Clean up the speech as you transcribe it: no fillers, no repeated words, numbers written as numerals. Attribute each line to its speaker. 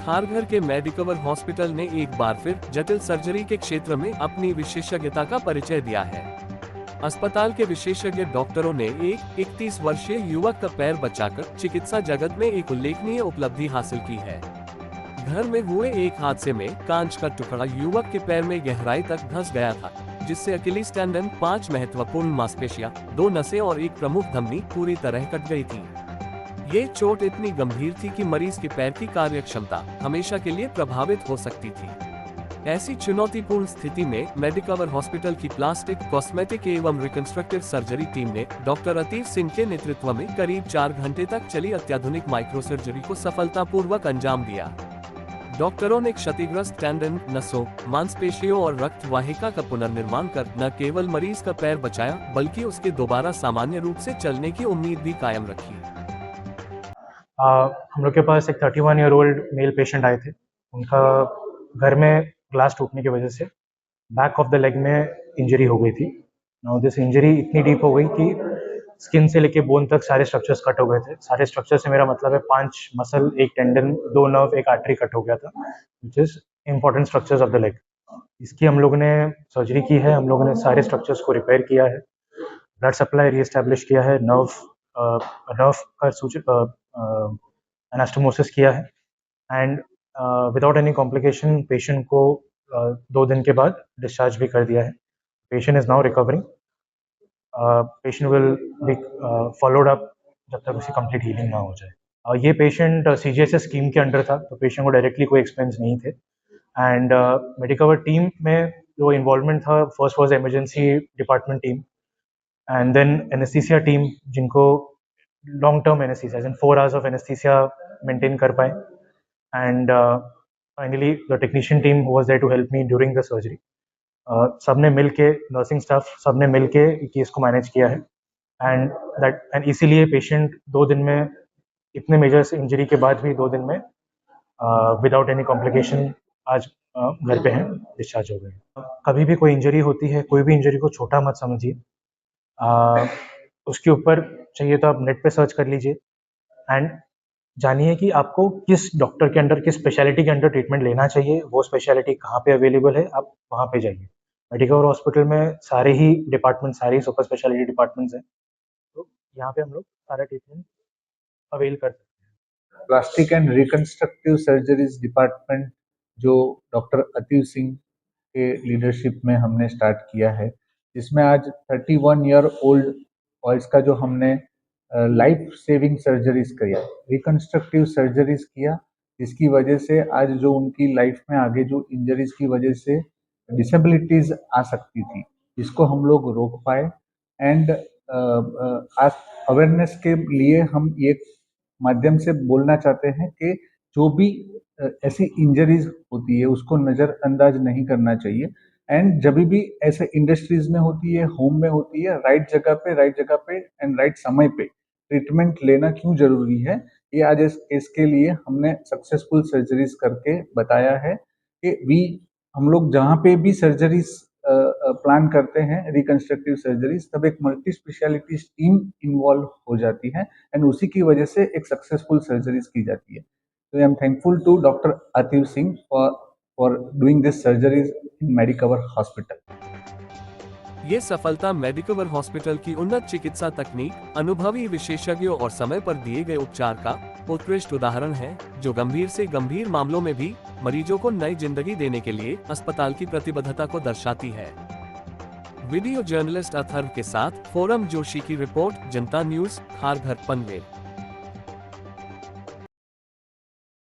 Speaker 1: खारघर के Medicover hospital ने एक बार फिर जटिल सर्जरी के क्षेत्र में अपनी विशेषज्ञता का परिचय दिया है। अस्पताल के विशेषज्ञ डॉक्टरों ने एक 31 वर्षीय युवक का पैर बचाकर चिकित्सा जगत में एक उल्लेखनीय उपलब्धि हासिल की है। घर में हुए एक हादसे में कांच का टुकड़ा युवक के पैर में गहराई तक धंस गया था, जिससे अकिलीज टेंडन, 5 महत्वपूर्ण मांसपेशियां, 2 नसें और एक प्रमुख धमनी पूरी तरह कट गई थी। ये चोट इतनी गंभीर थी कि मरीज के पैर की कार्यक्षमता हमेशा के लिए प्रभावित हो सकती थी। ऐसी चुनौतीपूर्ण स्थिति में मेडिकवर हॉस्पिटल की प्लास्टिक, कॉस्मेटिक एवं रिकंस्ट्रक्टिव सर्जरी टीम ने डॉक्टर अतीव सिंह के नेतृत्व में करीब 4 घंटे तक चली अत्याधुनिक माइक्रो सर्जरी को सफलतापूर्वक अंजाम दिया। डॉक्टरों ने क्षतिग्रस्त टेंडन, नसों, मांसपेशियों और रक्त वाहिका का पुनर्निर्माण कर न केवल मरीज का पैर बचाया, बल्कि उसके दोबारा सामान्य रूप से चलने की उम्मीद भी कायम रखी।
Speaker 2: हम लोग के पास एक 31 ईयर ओल्ड मेल पेशेंट आए थे। उनका घर में ग्लास टूटने की वजह से बैक ऑफ द लेग में इंजरी हो गई थी। नाउ दिस इंजरी इतनी डीप हो गई कि स्किन से लेके बोन तक सारे स्ट्रक्चर्स कट हो गए थे। सारे स्ट्रक्चर से मेरा मतलब है 5 मसल, एक टेंडन, 2 नर्व, एक आर्टरी कट हो गया था, which is important structures of the leg. इसकी हम लोगों ने सर्जरी की है। हम लोगों ने सारे स्ट्रक्चर्स को रिपेयर किया है, ब्लड सप्लाई रीएस्टैब्लिश किया है, नर्व का एनास्टोमोसिस किया है and without any complication patient को 2 दिन के बाद डिस्चार्ज भी कर दिया है। Patient is now recovering. Patient will be followed up जब तक उसकी कंप्लीट हीलिंग ना हो जाए। ये पेशेंट सीजीएचएस स्कीम के अंडर था, तो पेशेंट को डायरेक्टली कोई एक्सपेंस नहीं थे। एंड मेडिकवर टीम में जो इन्वॉल्वमेंट था, first was emergency department team and then anaesthesia team, जिनको long term anaesthesia, 4 hours of anaesthesia maintain कर पाए। And finally the technician team who was there to help me during the surgery. सबने मिल के, nursing staff सबने मिल के case को मैनेज किया है एंड इसीलिए पेशेंट 2 दिन में, इतने मेजर इंजरी के बाद भी 2 दिन में विदाउट एनी कॉम्प्लिकेशन आज घर पे हैं, डिस्चार्ज हो गए। कभी भी कोई इंजरी होती है, कोई भी इंजरी को छोटा मत समझिए। उसके ऊपर चाहिए तो आप नेट पे सर्च कर लीजिए एंड जानिए कि आपको किस डॉक्टर के अंडर, किस स्पेशलिटी के अंडर ट्रीटमेंट लेना चाहिए, वो स्पेशलिटी कहाँ पे अवेलेबल है, आप वहाँ पे जाइए। मेडिकवर हॉस्पिटल में सारे ही डिपार्टमेंट, सारे ही सुपर स्पेशलिटी डिपार्टमेंट्स हैं, तो यहाँ पे हम लोग सारा ट्रीटमेंट अवेल कर सकते हैं।
Speaker 3: Plastic and reconstructive surgeries department जो डॉक्टर अतीव सिंह के लीडरशिप में हमने स्टार्ट किया है, जिसमें आज 31 ईयर ओल्ड और इसका जो हमने लाइफ सेविंग सर्जरीज किया, रिकंस्ट्रक्टिव सर्जरीज किया, जिसकी वजह से आज जो उनकी लाइफ में आगे जो इंजरीज की वजह से डिसेबिलिटीज आ सकती थी, इसको हम लोग रोक पाए। एंड आज अवेयरनेस के लिए हम ये माध्यम से बोलना चाहते हैं कि जो भी ऐसी इंजरीज होती है उसको नज़रअंदाज नहीं करना चाहिए। एंड जब भी ऐसे इंडस्ट्रीज में होती है, होम में होती है, राइट जगह पे एंड राइट समय पे ट्रीटमेंट लेना क्यों जरूरी है, ये आज इसके लिए हमने सक्सेसफुल सर्जरीज करके बताया है कि हम लोग जहाँ पे भी सर्जरीज प्लान करते हैं, रिकंस्ट्रक्टिव सर्जरीज, तब एक मल्टी स्पेशलिटी टीम इन्वॉल्व हो जाती है एंड उसी की वजह से एक सक्सेसफुल सर्जरीज की जाती है। तो I am thankful to doctor Ateev Singh for doing this surgeries in Medicover hospital.
Speaker 1: ये सफलता मेडिकवर हॉस्पिटल की उन्नत चिकित्सा तकनीक, अनुभवी विशेषज्ञों और समय पर दिए गए उपचार का उत्कृष्ट उदाहरण है, जो गंभीर से गंभीर मामलों में भी मरीजों को नई जिंदगी देने के लिए अस्पताल की प्रतिबद्धता को दर्शाती है। वीडियो जर्नलिस्ट अथर्व के साथ फोरम जोशी की रिपोर्ट, जनता न्यूज, खारघर, पनवेल।